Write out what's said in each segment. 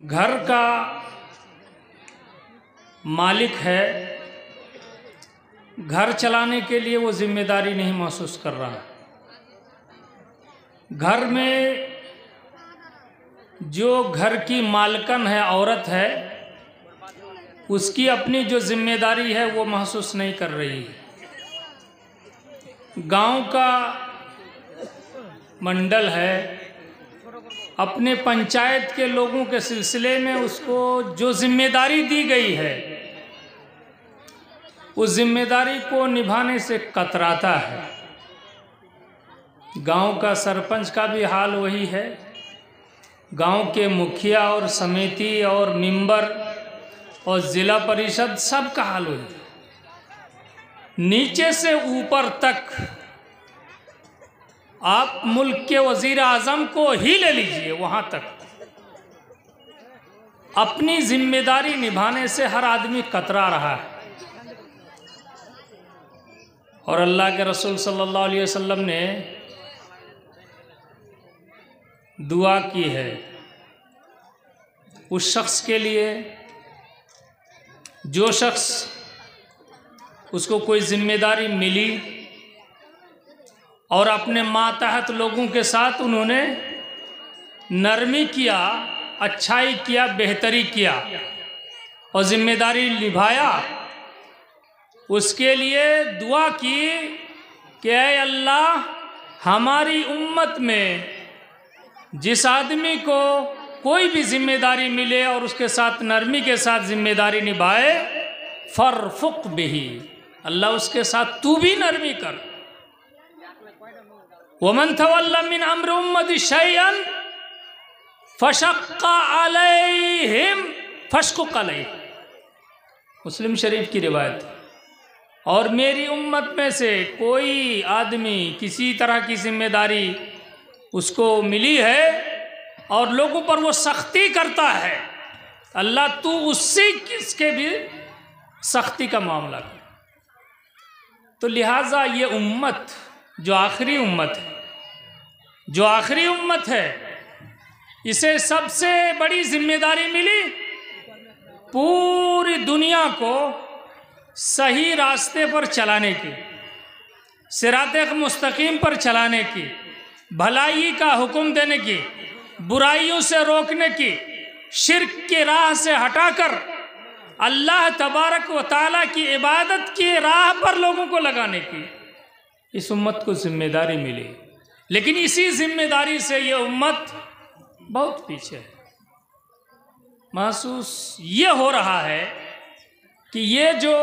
घर का मालिक है, घर चलाने के लिए वो जिम्मेदारी नहीं महसूस कर रहा। घर में जो घर की मालकन है, औरत है, उसकी अपनी जो जिम्मेदारी है वो महसूस नहीं कर रही है। गांव का मंडल है, अपने पंचायत के लोगों के सिलसिले में उसको जो जिम्मेदारी दी गई है उस जिम्मेदारी को निभाने से कतराता है। गांव का सरपंच का भी हाल वही है, गांव के मुखिया और समिति और मेंबर और ज़िला परिषद सबका हाल वही है। नीचे से ऊपर तक आप मुल्क के वजीर आज़म को ही ले लीजिए, वहाँ तक अपनी जिम्मेदारी निभाने से हर आदमी कतरा रहा है। और अल्लाह के रसूल सल्लल्लाहु अलैहि वसल्लम ने दुआ की है उस शख्स के लिए जो शख्स उसको कोई जिम्मेदारी मिली और अपने मातहत लोगों के साथ उन्होंने नरमी किया, अच्छाई किया, बेहतरी किया और जिम्मेदारी निभाया। उसके लिए दुआ की कि ऐ अल्लाह, हमारी उम्मत में जिस आदमी को कोई भी जिम्मेदारी मिले और उसके साथ नरमी के साथ जिम्मेदारी निभाए, फरफुक बिही, अल्लाह उसके साथ तू भी नरमी कर। वमन तवल्ला मिन अम्र उम्मती शैअन फशक्का अलैहिम फशकुक अलैहि, मुस्लिम शरीफ की रिवायत। और मेरी उम्मत में से कोई आदमी किसी तरह की जिम्मेदारी उसको मिली है और लोगों पर वो सख्ती करता है, अल्लाह तू उससे किसके भी सख्ती का मामला कर। तो लिहाजा ये उम्मत जो आखिरी उम्मत है, इसे सबसे बड़ी जिम्मेदारी मिली पूरी दुनिया को सही रास्ते पर चलाने की, सिराते मुस्तकीम पर चलाने की, भलाई का हुक्म देने की, बुराइयों से रोकने की, शिर्क की राह से हटाकर अल्लाह तबारक व ताला की इबादत की राह पर लोगों को लगाने की इस उम्मत को जिम्मेदारी मिली। लेकिन इसी जिम्मेदारी से ये उम्मत बहुत पीछे है। महसूस ये हो रहा है कि ये जो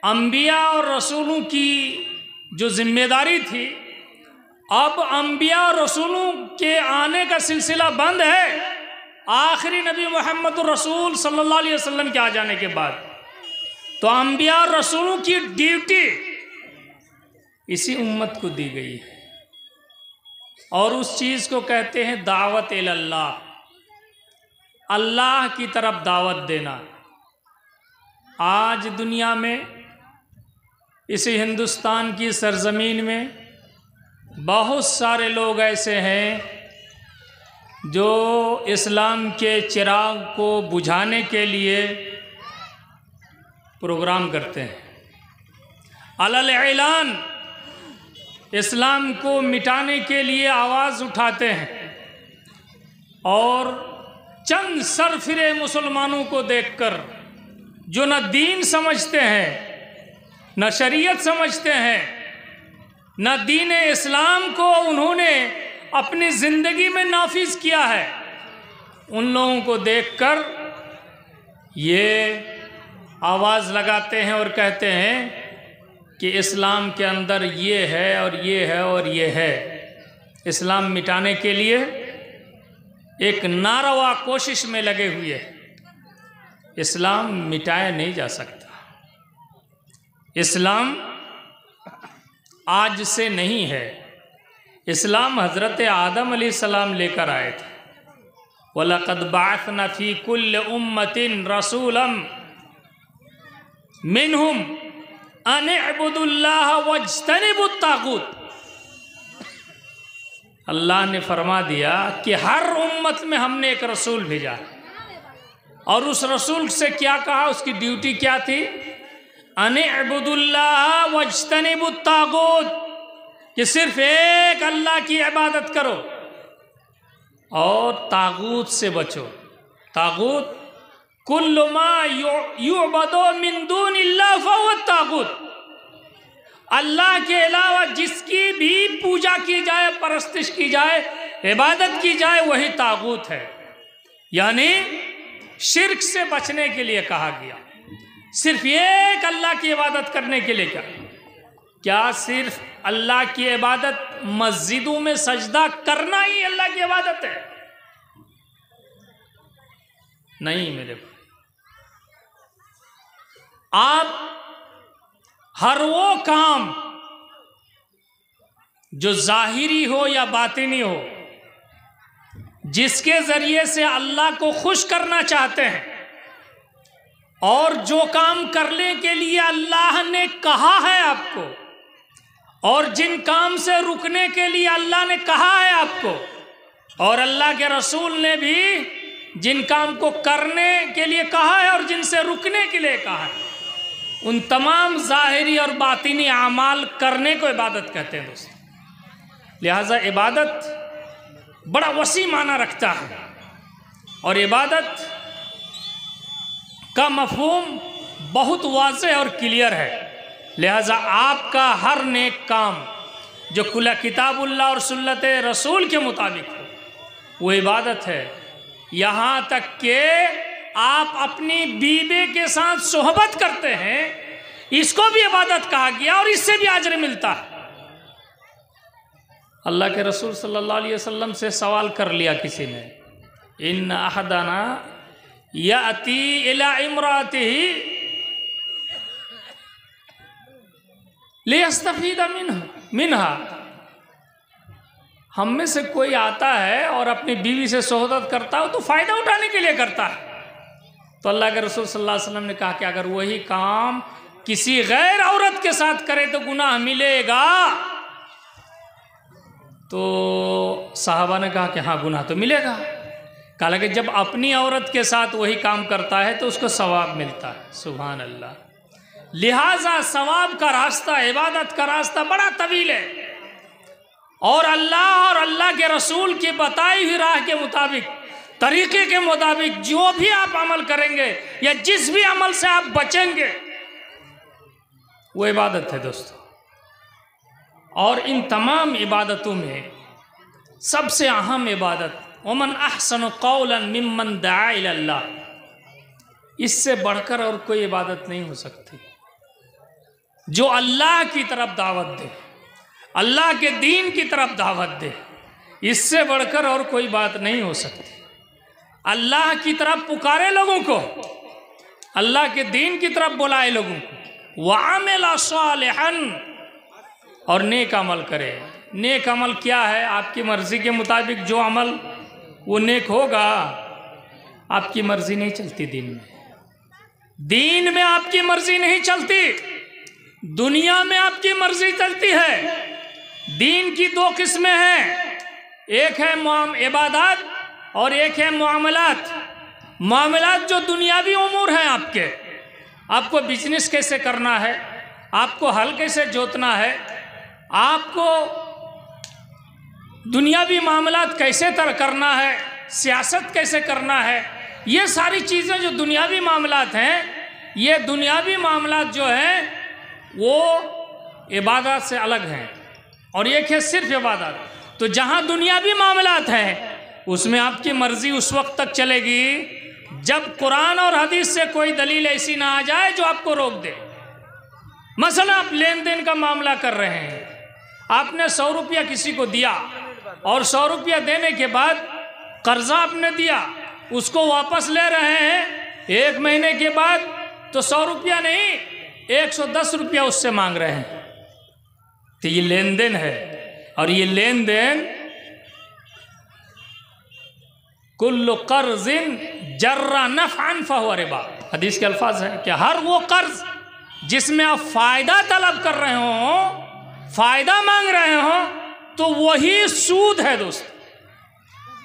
अंबिया और रसूलों की जो जिम्मेदारी थी, अब अंबिया और रसूलों के आने का सिलसिला बंद है। आखिरी नबी मोहम्मद रसूल सल्लल्लाहु अलैहि वसल्लम के आ जाने के बाद तो अंबिया और रसूलों की ड्यूटी इसी उम्मत को दी गई है और उस चीज़ को कहते हैं दावत इल्लाह, अल्लाह की तरफ दावत देना। आज दुनिया में इस हिंदुस्तान की सरजमीन में बहुत सारे लोग ऐसे हैं जो इस्लाम के चिराग को बुझाने के लिए प्रोग्राम करते हैं, अलल ऐलान इस्लाम को मिटाने के लिए आवाज़ उठाते हैं और चंद सरफिरे मुसलमानों को देखकर जो न दीन समझते हैं, न शरीयत समझते हैं, न दीन इस्लाम को उन्होंने अपनी ज़िंदगी में नाफिज किया है, उन लोगों को देखकर ये आवाज़ लगाते हैं और कहते हैं कि इस्लाम के अंदर ये है और ये है और ये है। इस्लाम मिटाने के लिए एक नारवा कोशिश में लगे हुए हैं। इस्लाम मिटाया नहीं जा सकता। इस्लाम आज से नहीं है। इस्लाम हज़रत आदम अलैहिस्सलाम लेकर आए थे। वलक़द बअसना फ़ी कुल्लि उम्मतिन रसूलन मिनहुम अन इअ्बुदुल्लाह वज्तनिबुत तागूत। अल्लाह ने फरमा दिया कि हर उम्मत में हमने एक रसूल भेजा, और उस रसूल से क्या कहा, उसकी ड्यूटी क्या थी, अने अबुदुल्लाह वज्तनिबुत तागूत, कि सिर्फ एक अल्लाह की इबादत करो और तागूत से बचो। तागूत कुल्लु मा युअबदु मिन दूनिल्लाह फहुव तागूत, अल्लाह के अलावा जिसकी भी पूजा की जाए, परस्तिश की जाए, इबादत की जाए, वही तागूत है। यानी शिर्क से बचने के लिए कहा गया। सिर्फ एक अल्लाह की इबादत करने के लिए क्या सिर्फ अल्लाह की इबादत मस्जिदों में सजदा करना ही अल्लाह की इबादत है? नहीं मेरे भाई, आप हर वो काम जो जाहिरी हो या बातिनी हो, जिसके जरिए से अल्लाह को खुश करना चाहते हैं, और जो काम करने के लिए अल्लाह ने कहा है आपको, और जिन काम से रुकने के लिए अल्लाह ने कहा है आपको, और अल्लाह के रसूल ने भी जिन काम को करने के लिए कहा है और जिनसे रुकने के लिए कहा है, उन तमाम ज़ाहिरी और बातिनी आमाल करने को इबादत कहते हैं दोस्तों। लिहाजा इबादत बड़ा वसी माना रखता है, और इबादत का मफहूम बहुत वाज़ेह और क्लियर है। लिहाजा आपका हर नेक काम जो कुल किताबुल्लाह और सुन्नत रसूल के मुताबिक हो, वो इबादत है। यहाँ तक कि आप अपनी बीबी के साथ सोहबत करते हैं, इसको भी इबादत कहा गया, और इससे भी अजर मिलता है। अल्लाह के रसूल सल्लल्लाहु अलैहि वसल्लम से सवाल कर लिया किसी ने, इन अहदना याती इला इमरातिही लियस्तफीद मिनहा, हम में से कोई आता है और अपनी बीवी से सोहबत करता हो तो फ़ायदा उठाने के लिए करता है। तो अल्लाह के रसूल सल्लल्लाहु अलैहि वसल्लम ने कहा कि अगर वही काम किसी गैर औरत के साथ करे तो गुनाह मिलेगा। तो साहबा ने कहा कि हाँ, गुनाह तो मिलेगा। कहा कि जब अपनी औरत के साथ वही काम करता है तो उसको सवाब मिलता है। सुभान अल्लाह। लिहाजा सवाब का रास्ता, इबादत का रास्ता बड़ा तवील है, और अल्लाह के रसूल की बताई हुई राह के मुताबिक, तरीके के मुताबिक जो भी आप अमल करेंगे या जिस भी अमल से आप बचेंगे, वो इबादत है दोस्तों। और इन तमाम इबादतों में सबसे अहम इबादत वमन अहसन कौलन मिम्मन दआ इलल्लाह, इससे बढ़कर और कोई इबादत नहीं हो सकती। जो अल्लाह की तरफ दावत दे, अल्लाह के दीन की तरफ दावत दे, इससे बढ़कर और कोई बात नहीं हो सकती। अल्लाह की तरफ पुकारे लोगों को, अल्लाह के दीन की तरफ बुलाए लोगों को, वअमिला सालिहन, और नेक अमल करे। नेक अमल क्या है? आपकी मर्जी के मुताबिक जो अमल वो नेक होगा। आपकी मर्जी नहीं चलती दीन में, दीन में आपकी मर्जी नहीं चलती, दुनिया में आपकी मर्जी चलती है। दीन की दो किस्में हैं, एक है इबादत और एक है मामलात। मामलात जो दुनियावी उमूर हैं आपके, आपको बिजनेस कैसे करना है, आपको हल कैसे जोतना है, आपको दुनियावी मामलात कैसे करना है, सियासत कैसे करना है, ये सारी चीज़ें जो दुनियावी मामलात हैं, ये दुनियावी मामलात जो हैं वो इबादत से अलग हैं, और एक है सिर्फ इबादत। तो जहाँ दुनियावी मामलात हैं उसमें आपकी मर्ज़ी उस वक्त तक चलेगी जब कुरान और हदीस से कोई दलील ऐसी ना आ जाए जो आपको रोक दे। मसलन आप लेन देन का मामला कर रहे हैं, आपने 100 रुपया किसी को दिया, और 100 रुपया देने के बाद कर्जा आपने दिया, उसको वापस ले रहे हैं 1 महीने के बाद, तो 100 रुपया नहीं 110 रुपया उससे मांग रहे हैं। तो ये लेन देन है, और ये लेन देन कुल्लु कर्जिन जर्रा नफ़अन फहुव रिबा, हदीस के अल्फाज हैं कि हर वो कर्ज जिसमें आप फ़ायदा तलब कर रहे हो, फ़ायदा मांग रहे हो, तो वही सूद है दोस्त।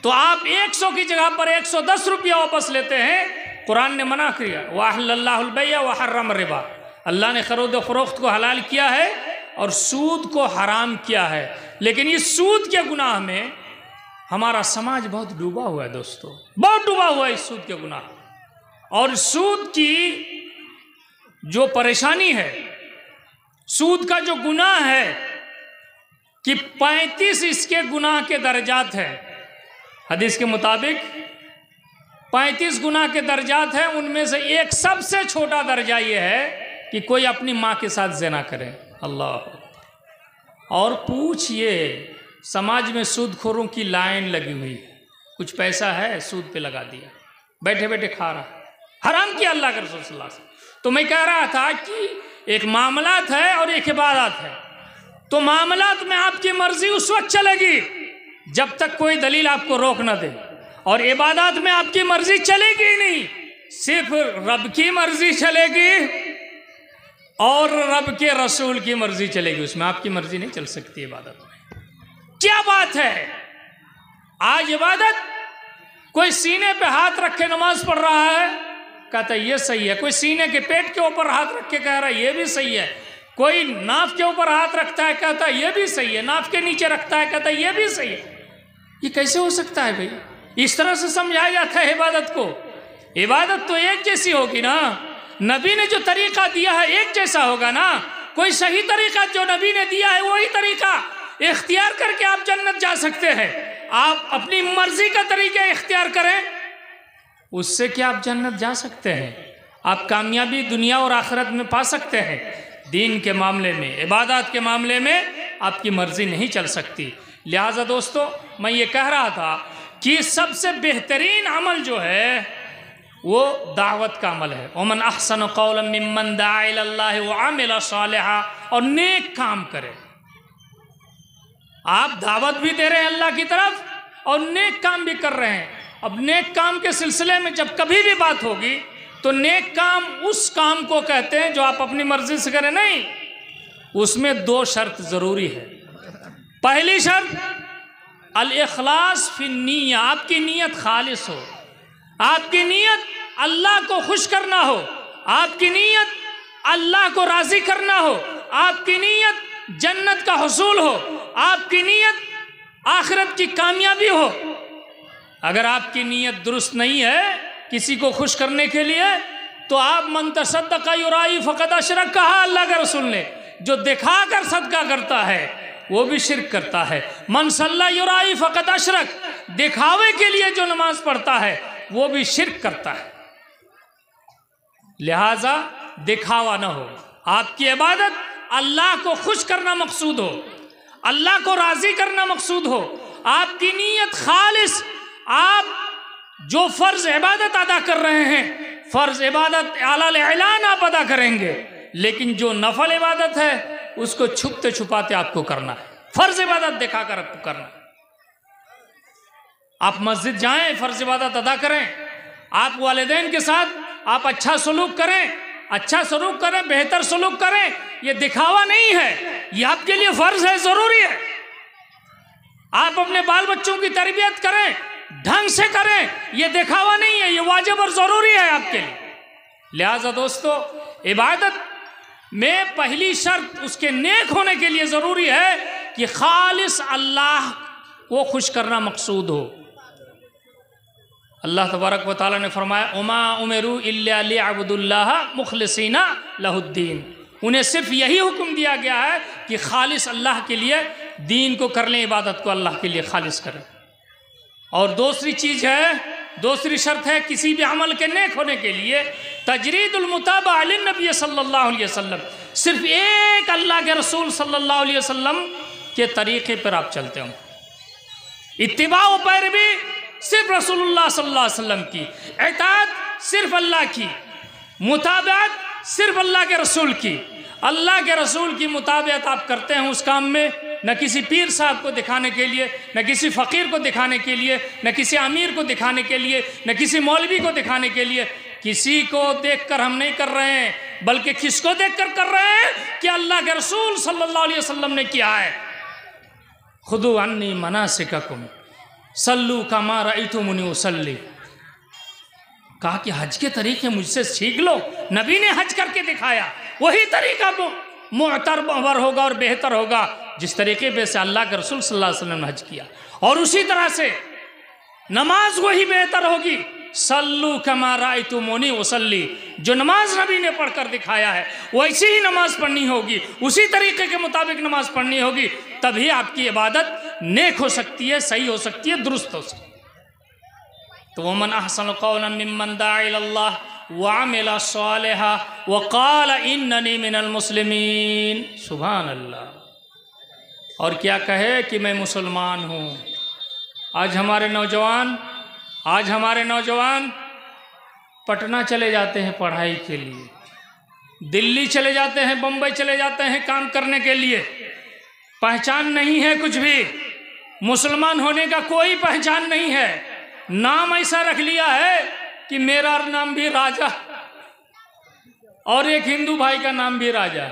तो आप 100 की जगह पर 110 रुपया वापस लेते हैं। कुरान ने मना किया, वअहल्लल्लाहुल बैअ व हर्रम रिबा, अल्लाह ने खरीद व फरोख्त को हलाल किया है और सूद को हराम किया है। लेकिन इस सूद के गुनाह में हमारा समाज बहुत डूबा हुआ है दोस्तों, बहुत डूबा हुआ है इस सूद के गुनाह। और सूद की जो परेशानी है, सूद का जो गुनाह है कि 35 इसके गुनाह के दर्जात हैं। हदीस के मुताबिक 35 गुनाह के दर्जात हैं। उनमें से एक सबसे छोटा दर्जा ये है कि कोई अपनी माँ के साथ ज़िना करे। अल्लाह। और पूछिए, समाज में सूदखोरों की लाइन लगी हुई है। कुछ पैसा है, सूद पे लगा दिया, बैठे बैठे खा रहा, हराम किया अल्लाह के रसूल सल्लल्लाहु अलैहि वसल्लम। तो मैं कह रहा था कि एक मामलात है और एक इबादत है। तो मामलात में आपकी मर्जी उस वक्त चलेगी जब तक कोई दलील आपको रोक ना दे, और इबादत में आपकी मर्जी चलेगी नहीं, सिर्फ रब की मर्जी चलेगी और रब के रसूल की मर्जी चलेगी। उसमें आपकी मर्जी नहीं चल सकती इबादत में। क्या बात है, आज इबादत कोई सीने पे हाथ रख के नमाज पढ़ रहा है, कहता है ये सही है। कोई सीने के पेट के ऊपर हाथ रख के कह रहा है ये भी सही है। कोई नाफ के ऊपर हाथ रखता है, कहता है ये भी सही है। नाफ के नीचे रखता है, कहता है ये भी सही है। ये कैसे हो सकता है भाई? इस तरह से समझाया जाता है इबादत को। इबादत तो एक जैसी होगी ना, नबी ने जो तरीका दिया है एक जैसा होगा ना। कोई सही तरीका जो नबी ने दिया है वही तरीका इख्तियार करके आप जन्नत जा सकते हैं। आप अपनी मर्जी का तरीका इख्तियार करें, उससे क्या आप जन्नत जा सकते हैं। आप कामयाबी दुनिया और आखिरत में पा सकते हैं। दीन के मामले में, इबादत के मामले में आपकी मर्जी नहीं चल सकती। लिहाजा दोस्तों, मैं ये कह रहा था कि सबसे बेहतरीन अमल जो है वो दावत का अमल है। वमन अहसन कौलन मिम्मन दाअ इलल्लाहि व अमिल सालिहा, और नेक काम करे। आप दावत भी दे रहे हैं अल्लाह की तरफ और नेक काम भी कर रहे हैं। अब नेक काम के सिलसिले में जब कभी भी बात होगी तो नेक काम उस काम को कहते हैं जो आप अपनी मर्जी से करें। नहीं, उसमें 2 शर्त ज़रूरी है। पहली शर्त अल इखलास फिन निय्या, आपकी नीयत खालिस हो, आपकी नीयत अल्लाह को खुश करना हो, आपकी नीयत अल्लाह को राज़ी करना हो, आपकी नीयत जन्नत का हुसूल हो, आपकी नीयत आखिरत की कामयाबी हो। अगर आपकी नीयत दुरुस्त नहीं है किसी को खुश करने के लिए, तो आप मन तसद्दक़ युराई फ़क़द अशरक कहा अल्लाह के रसूल ने। जो दिखा कर सदका करता है वो भी शिरक करता है। मन सल्ला युराई फ़क़द अशरक, दिखावे के लिए जो नमाज पढ़ता है वो भी शिरक करता है। लिहाजा दिखावा ना हो, आपकी इबादत अल्लाह को खुश करना मकसूद हो, अल्लाह को राज़ी करना मकसूद हो, आपकी नीयत खालिस। आप जो फ़र्ज़ इबादत अदा कर रहे हैं, फ़र्ज़ इबादत अलल ऐलान आप अदा करेंगे, लेकिन जो नफल इबादत है उसको छुपते छुपाते आपको करना है। फ़र्ज़ इबादत दिखा कर आपको करना है। आप मस्जिद जाएं, फ़र्ज़ इबादत अदा करें, आप वालिदैन के साथ आप अच्छा सलूक करें, अच्छा सलूक करें, बेहतर सलूक करें। ये दिखावा नहीं है, ये आपके लिए फ़र्ज़ है, ज़रूरी है। आप अपने बाल बच्चों की तरबियत करें, ढंग से करें, ये दिखावा नहीं है, ये वाजिब और ज़रूरी है आपके लिए। लिहाजा दोस्तों, इबादत में पहली शर्त उसके नेक होने के लिए ज़रूरी है कि खालिस अल्लाह को खुश करना मकसूद हो। अल्लाह तबारक व तआला ने फरमाया, उमा उमिरू इल्ला लियअबुदुल्लाह मुखलिसीना लहुद्दीन। उन्हें सिर्फ यही हुक्म दिया गया है कि खालिस अल्लाह के लिए दीन को कर लें, इबादत को अल्लाह के लिए खालिस करें। और दूसरी चीज़ है, दूसरी शर्त है किसी भी अमल के नेक होने के लिए तजरीदुल मुताबा लिन नबी सल्लल्लाहु अलैहि वसल्लम, सिर्फ एक अल्लाह के रसूल सल्लल्लाहु अलैहि वसल्लम के तरीक़े पर आप चलते हो। इत्तिबा व पैरवी सिर्फ रसूलुल्लाह सल्लल्लाहु अलैहि वसल्लम की, इताअत सिर्फ अल्लाह की, मुताबिअत सिर्फ अल्लाह के रसूल की। अल्लाह के रसूल की मुताबिअत आप करते हैं उस काम में, न किसी पीर साहब को दिखाने के लिए, न किसी फ़कीर को दिखाने के लिए, न किसी अमीर को दिखाने के लिए, न किसी मौलवी को दिखाने के लिए। किसी को देखकर हम नहीं कर रहे हैं, बल्कि किसको देखकर कर रहे हैं कि अल्लाह के रसूल सल्लल्लाहु अलैहि वसल्लम ने किया है। खुदू अन्नी मनासिककुम सल्लू कमा रअयतुमुनी उसल्ली। कहा कि हज के तरीके मुझसे सीख लो। नबी ने हज करके दिखाया, वही तरीका मुअतबर होगा और बेहतर होगा जिस तरीके से अल्लाह के रसूल सल्लल्लाहु अलैहि वसल्लम ने हज किया। और उसी तरह से नमाज वही बेहतर होगी। सल्लू कमा रअयतुमुनी उसल्ली, जो नमाज नबी ने पढ़कर दिखाया है वैसी ही नमाज पढ़नी होगी, उसी तरीके के मुताबिक नमाज पढ़नी होगी, तभी आपकी इबादत नेक हो सकती है, सही हो सकती है, दुरुस्त हो सकती है। तो वमन अहसन कौलन मिम्मन दाअ इलल्लाह व अमिल सालिहा व क़ाल इन्ननी मिनल मुस्लिमीन। सुभान अल्लाह। और क्या कहे कि मैं मुसलमान हूँ। आज हमारे नौजवान पटना चले जाते हैं पढ़ाई के लिए, दिल्ली चले जाते हैं, बम्बई चले जाते हैं काम करने के लिए। पहचान नहीं है कुछ भी, मुसलमान होने का कोई पहचान नहीं है। नाम ऐसा रख लिया है कि मेरा नाम भी राजा और एक हिंदू भाई का नाम भी राजा,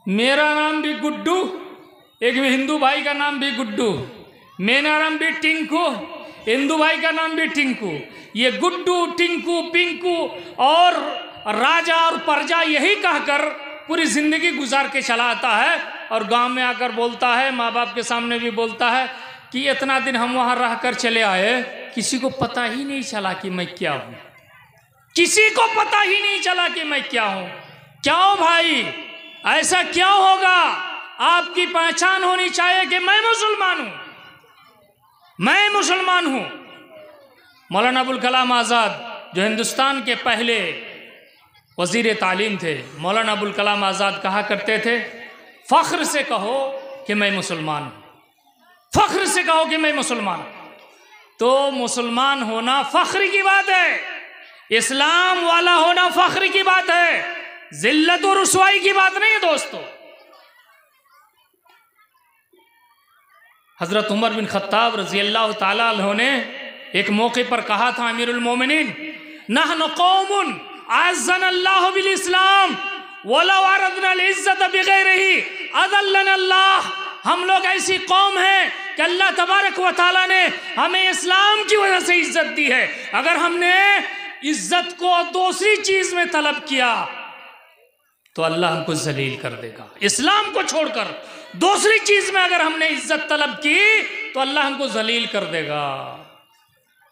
मेरा नाम भी गुड्डू, एक हिंदू भाई का नाम भी गुड्डू, मेरा नाम भी टिंकू, हिंदू भाई का नाम भी टिंकू। ये गुड्डू, टिंकू, पिंकू और राजा और प्रजा यही कहकर पूरी जिंदगी गुजार के चला आता है और गांव में आकर बोलता है, माँ बाप के सामने भी बोलता है कि इतना दिन हम वहाँ रह कर चले आए, किसी को पता ही नहीं चला कि मैं क्या हूँ, किसी को पता ही नहीं चला कि मैं क्या हूँ। क्यों भाई, ऐसा क्यों होगा? आपकी पहचान होनी चाहिए कि मैं मुसलमान हूँ, मैं मुसलमान हूँ। मौलाना अबुल कलाम आज़ाद जो हिंदुस्तान के पहले वज़ीर तालीम थे, मौलाना अबुल कलाम आज़ाद कहा करते थे, फ़ख्र से कहो कि मैं मुसलमान हूँ, फ़ख्र से कहो कि मैं मुसलमान हूँ। तो मुसलमान होना फ़ख्र की बात है, इस्लाम वाला होना फ़ख्र की बात है, ज़िल्लत और रुसवाई की बात नहीं है दोस्तों। हज़रत उमर बिन खत्ताब रज़ी अल्लाह ताला अन्हु ने एक मौके पर कहा था, अमीरुल मोमिनीन नहनु कौमुन अज़्ज़नल्लाहु बिल इस्लाम वलौ अरदना अल इज़्ज़त बिगैरिही अज़ल्लना अल्लाह। हम लोग ऐसी कौम हैं कि अल्लाह तबारक व तआला ने हमें इस्लाम की वजह से इज्जत दी है। अगर हमने इज्जत को दूसरी चीज में तलब किया तो अल्लाह हमको जलील कर देगा। इस्लाम को छोड़कर दूसरी चीज में अगर हमने इज्जत तलब की तो अल्लाह हमको जलील कर देगा।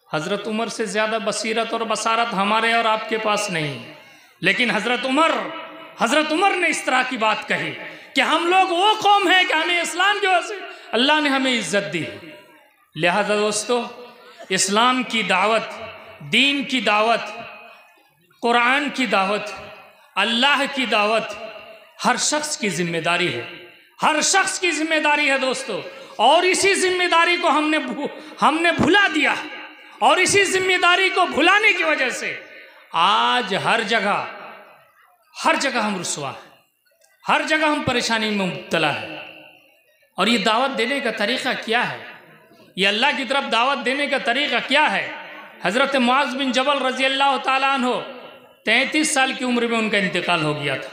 हजरत उमर से ज्यादा बसीरत और बसारत हमारे और आपके पास नहीं, लेकिन हजरत उमर ने इस तरह की बात कही कि हम लोग वो कौम है कि हमें इस्लाम की वजह से अल्लाह ने हमें इज्जत दी। लिहाजा दोस्तों, इस्लाम की दावत, दीन की दावत, कुरान की दावत, अल्लाह की दावत हर शख्स की जिम्मेदारी है, हर शख्स की जिम्मेदारी है दोस्तों। और इसी जिम्मेदारी को हमने भुला दिया, और इसी जिम्मेदारी को भुलाने की वजह से आज हर जगह हम रुसवा हैं, हर जगह हम परेशानी में मुब्तला है। और ये दावत देने का तरीक़ा क्या है? ये अल्लाह की तरफ दावत देने का तरीक़ा क्या है? हज़रत मुआज़ बिन जबल रज़ी अल्लाह ताला अन्हु 33 साल की उम्र में उनका इंतकाल हो गया था।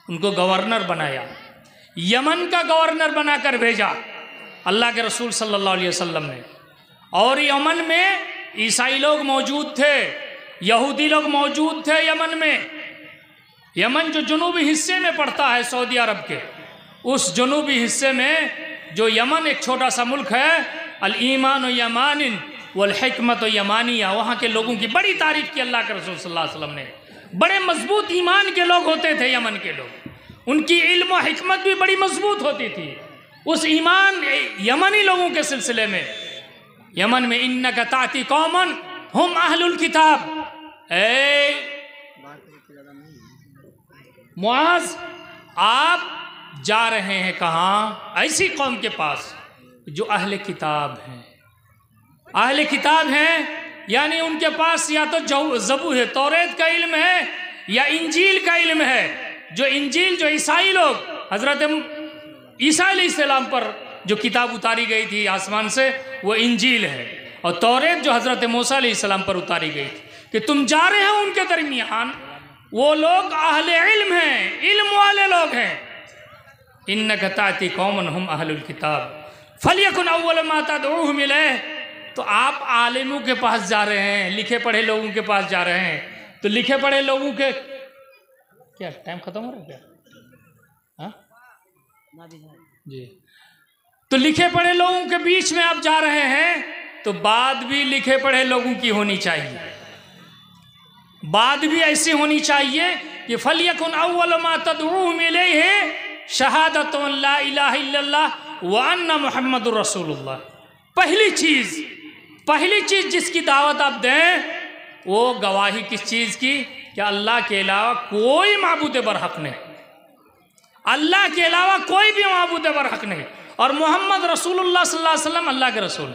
उनको गवर्नर बनाया, यमन का गवर्नर बनाकर भेजा अल्लाह के रसूल सल्लल्लाहु अलैहि वसल्लम ने। और यमन में ईसाई लोग मौजूद थे, यहूदी लोग मौजूद थे यमन में। यमन जो जनूबी हिस्से में पड़ता है सऊदी अरब के, उस जनूबी हिस्से में जो यमन एक छोटा सा मुल्क है, अल ईमान यमानिन वल हिकमत यमानिया, वहाँ के लोगों की बड़ी तारीफ की अल्लाह के रसूल सल्लल्लाहु अलैहि वसल्लम ने। बड़े मजबूत ईमान के लोग होते थे यमन के लोग, उनकी इल्म और हिकमत भी बड़ी मजबूत होती थी। उस ईमान यमनी लोगों के सिलसिले में यमन में इन्नका ताती कौमन हुम अहलुल किताब, मुआज़ आप जा रहे हैं कहाँ? ऐसी कौम के पास जो अहले किताब हैं। अहले किताब हैं यानी उनके पास या तो ज़बूर है, तौरेत का इल्म है, या इंजील का इल्म है। जो इंजील, जो ईसाई लोग, हज़रत ईसा अलैहिस्सलाम पर जो किताब उतारी गई थी आसमान से, वो इंजील है। और तौरेत जो हज़रत मूसा अलैहिस्सलाम पर उतारी गई थी, कि तुम जा रहे हो उनके दरमियान, वो लोग अहले इल्म हैं, इल्म वाले लोग हैं। इन्नका ताती कौमन हुम अहलुल किताब फलियकुन अव्वल मा तदऊहुम इलैह। तो आप आलिमों के पास जा रहे हैं, लिखे पढ़े लोगों के पास जा रहे हैं, तो लिखे पढ़े लोगों के क्या टाइम खत्म हो रहा है क्या? हाँ जी। तो लिखे पढ़े लोगों के बीच में आप जा रहे हैं, तो बात भी लिखे पढ़े लोगों की होनी चाहिए, बात भी ऐसी होनी चाहिए कि फलियकुन अव्वल मा तदऊहुम इलैहि शहादतु ला इलाहा इल्लल्लाह व अन्ना मुहम्मदुर रसूलुल्लाह। पहली चीज जिसकी दावत आप दें वो गवाही किस चीज़ की? कि अल्लाह के अलावा कोई माबूद बरहक नहीं, अल्लाह के अलावा कोई भी माबूद बरहक नहीं, और मोहम्मद रसूलुल्लाह सल्लल्लाहु अलैहि वसल्लम अल्लाह के रसूल।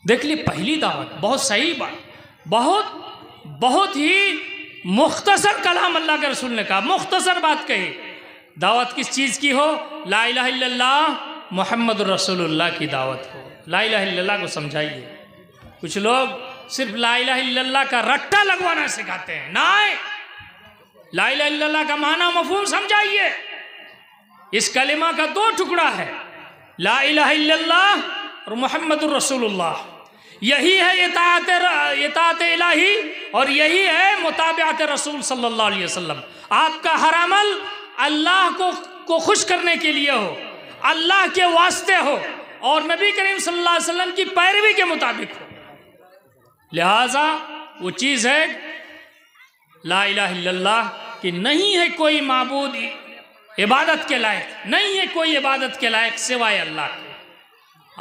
देख ली पहली दावत, बहुत सही बात, बहुत ही मुख्तसर कलाम अल्लाह के रसूल ने कहा, मुख्तसर बात कही। दावत किस चीज़ की हो? ला इलाहा इल्लल्लाह मुहम्मद रसूलुल्लाह की दावत हो। ला इलाहा इल्लल्लाह को समझाइए। कुछ लोग सिर्फ ला इलाहा इल्लल्लाह का रट्टा लगवाना सिखाते हैं, ना, ला इलाहा इल्लल्लाह का माना मफहूम समझाइए। इस कलिमा का दो टुकड़ा है, ला इलाहा इल्लल्लाह और मुहम्मदुर रसूलुल्लाह। यही है इताअत इलाही और यही है मुताबिअत रसूल सल्लल्लाहु अलैहि वसल्लम। आपका हर अमल अल्लाह को खुश करने के लिए हो, अल्लाह के वास्ते हो और नबी करीम सल्लल्लाहु अलैहि वसल्लम की पैरवी के मुताबिक हो। लिहाजा वो चीज़ है ला इलाहा इल्लल्लाह कि नहीं है कोई माबूद इबादत के लायक, नहीं है कोई इबादत के लायक सिवाय अल्लाह के।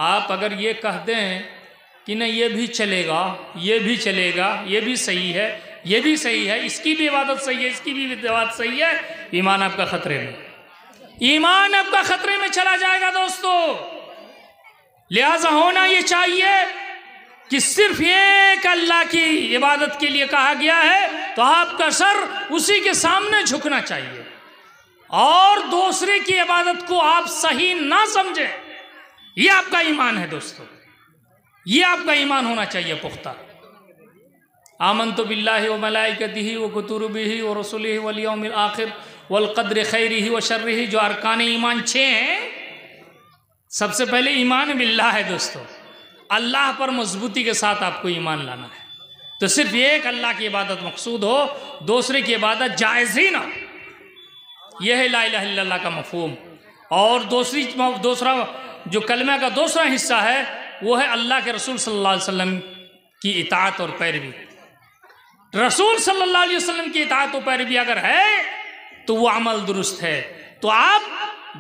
आप अगर ये कह दें कि नहीं ये भी चलेगा, ये भी चलेगा, ये भी सही है, ये भी सही है, इसकी भी इबादत सही है, इसकी भी इबादत सही है, ईमान आपका खतरे में, ईमान आपका खतरे में चला जाएगा दोस्तों। लिहाजा होना ये चाहिए कि सिर्फ एक अल्लाह की इबादत के लिए कहा गया है, तो आपका सर उसी के सामने झुकना चाहिए और दूसरे की इबादत को आप सही ना समझें। ये आपका ईमान है दोस्तों, ये आपका ईमान होना चाहिए पुख्ता। आमनतु बिल्लाहि व मलाइकतिही व कुतुबिही व रसूलिही वल यौमिल आखिर वल क़द्रि खैरिही व शर्रिही, जो अरकान ईमान 6 हैं। सबसे पहले ईमान बिल्लाह है दोस्तों, अल्लाह पर मजबूती के साथ आपको ईमान लाना है। तो सिर्फ एक अल्लाह की इबादत मकसूद हो, दूसरे की इबादत जायज़ ही ना। यह है ला इलाहा इल्लल्लाह का मफहूम। और दूसरा जो कलमा का दूसरा हिस्सा है वो है अल्लाह के रसूल सल्लल्लाहु अलैहि वसल्लम की इताअत और पैरवी। रसूल सल्लल्लाहु अलैहि वसल्लम की इताअत और पैरवी अगर है तो वो अमल दुरुस्त है। तो आप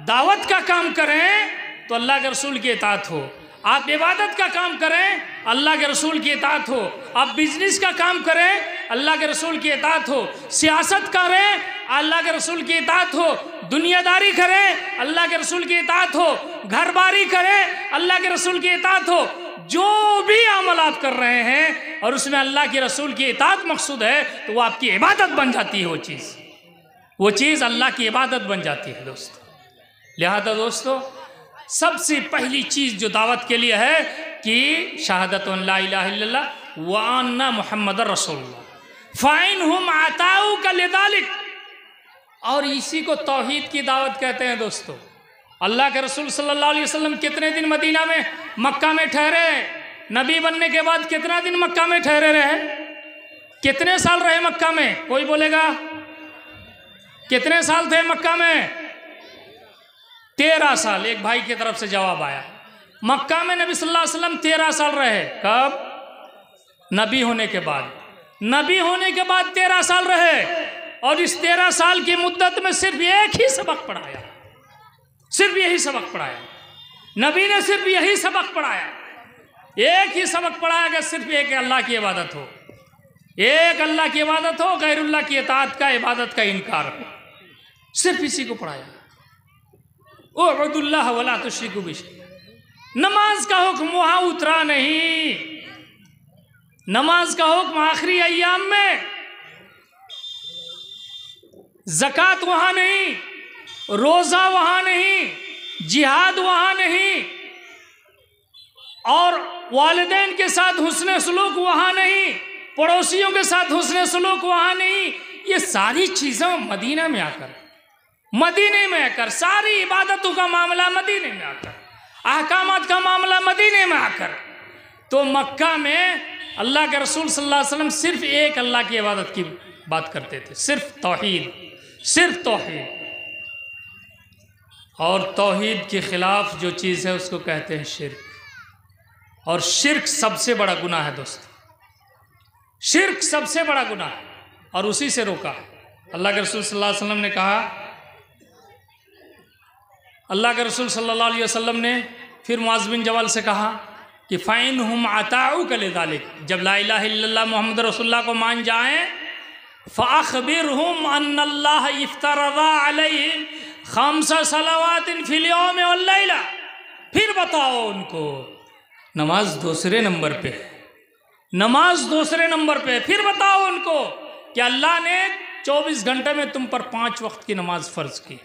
दावत का काम करें तो अल्लाह के रसूल की इताअत हो, आप इबादत का काम करें अल्लाह के रसूल की इताअत हो, आप बिजनेस का काम करें अल्लाह के रसूल की इताअत हो, सियासत करें अल्लाह के रसूल की इताअत हो, दुनियादारी करें अल्लाह के रसूल की इताअत हो, घरबारी करें अल्लाह के रसूल की इताअत हो। जो भी अमल आप कर रहे हैं और उसमें अल्लाह के रसूल की इताअत मकसूद है तो वो आपकी इबादत बन जाती है, वो चीज़ अल्लाह की इबादत बन जाती है दोस्तों। लिहाजा दोस्तों सबसे पहली चीज़ जो दावत के लिए है कि शहादत ला इलाहा इल्लल्लाह व अन्ना मुहम्मदुर रसूलुल्लाह फ़ाइनहुम आताऊ का लिदालिक, और इसी को तौहीद की दावत कहते हैं दोस्तों। अल्लाह के रसूल सल्लल्लाहु अलैहि वसल्लम कितने दिन मदीना में मक्का में ठहरे? नबी बनने के बाद कितना दिन मक्का में ठहरे रहे? कितने साल रहे मक्का में? कोई बोलेगा कितने साल थे मक्का में? 13 साल। एक भाई की तरफ से जवाब आया। मक्का में नबी सल्लल्लाहु अलैहि वसल्लम 13 साल रहे। कब? नबी होने के बाद। नबी होने के बाद 13 साल रहे और इस 13 साल की मुद्दत में सिर्फ एक ही सबक पढ़ाया, सिर्फ यही सबक पढ़ाया। नबी ने सिर्फ यही सबक पढ़ाया, एक ही सबक पढ़ाया कि सिर्फ एक अल्लाह की इबादत हो, एक अल्लाह की इबादत हो, गैरुल्लाह की इताअत का, इबादत का इनकार हो, सिर्फ इसी को पढ़ाया। उअबुदुल्लाह वला तुश्रिकू बिही। नमाज का हुक्म वहाँ उतरा नहीं, नमाज का हुक्म आखिरी अय्याम में, ज़कात वहाँ नहीं, रोज़ा वहाँ नहीं, जिहाद वहाँ नहीं, और वालिदैन के साथ हुस्न सलूक वहाँ नहीं, पड़ोसियों के साथ हुस्न सलूक वहाँ नहीं। ये सारी चीज़ें मदीना में आकर, मदीने में आकर, सारी इबादतों का मामला मदीने में आकर, अहकामात का मामला मदीने में आकर। तो मक्का में अल्लाह के रसूल सल्लल्लाहु अलैहि वसल्लम सिर्फ एक अल्लाह की इबादत की बात करते थे, सिर्फ तौहीद, सिर्फ तौहीद। और तौहीद के खिलाफ जो चीज़ है उसको कहते हैं शिर्क। और शिर्क सबसे बड़ा गुनाह है दोस्तों, शिर्क सबसे बड़ा गुनाह है, और उसी से रोका है। अल्लाह के रसूल सल्लल्लाहु अलैहि वसल्लम ने कहा, अल्लाह के रसूल सल्लल्लाहु अलैहि वसल्लम ने फिर मुआज़ बिन जबल से कहा कि फ़ैन हम अताऊ कले दालिक, जब ला इलाहा इल्लल्लाह मोहम्मद रसूलुल्लाह को मान जाएं, फ़अख़बिरहुम अन्नल्लाह इफ्तरज़ा अलैहिम ख़म्सा सलावातिन फ़िल यौम वल लैला। फिर बताओ उनको, नमाज दूसरे नंबर पे है, नमाज दूसरे नंबर पे है। फिर बताओ उनको कि अल्लाह ने 24 घंटे में तुम पर 5 वक्त की नमाज फ़र्ज की।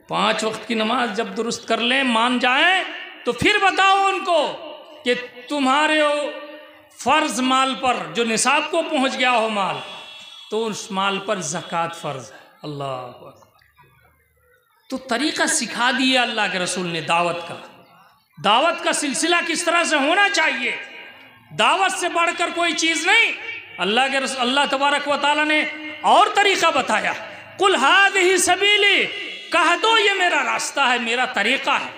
5 वक्त की नमाज जब दुरुस्त कर लें, मान जाएं, तो फिर बताओ उनको कि तुम्हारे फ़र्ज माल पर जो निसाब को पहुंच गया हो माल, तो उस माल पर ज़कात फ़र्ज है। अल्लाह अकबर। तो तरीक़ा सिखा दिया अल्लाह के रसूल ने दावत का, दावत का सिलसिला किस तरह से होना चाहिए, दावत से बढ़कर कोई चीज़ नहीं। अल्लाह तबारक व तआला ने और तरीक़ा बताया, कुल हादिही सबीली, कह दो ये मेरा रास्ता है, मेरा तरीक़ा है।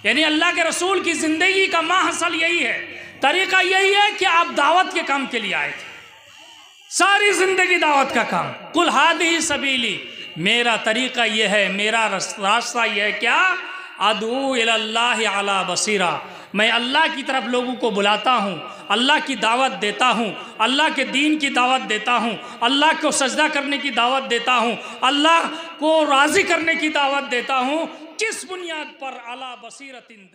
यानी अल्लाह के रसूल की ज़िंदगी का माहसल यही है, तरीक़ा यही है कि आप दावत के काम के लिए आए थे, सारी ज़िंदगी दावत का काम। कुल हादिही सबीली, मेरा तरीक़ा ये है, मेरा रास्ता ये है, क्या, अदू इलल्लाहि अला बसीरा, मैं अल्लाह की तरफ लोगों को बुलाता हूँ, अल्लाह की दावत देता हूँ, अल्लाह के दीन की दावत देता हूँ, अल्लाह को सजदा करने की दावत देता हूँ, अल्लाह को राज़ी करने की दावत देता हूँ। किस बुनियाद पर? अला बसीरतिन।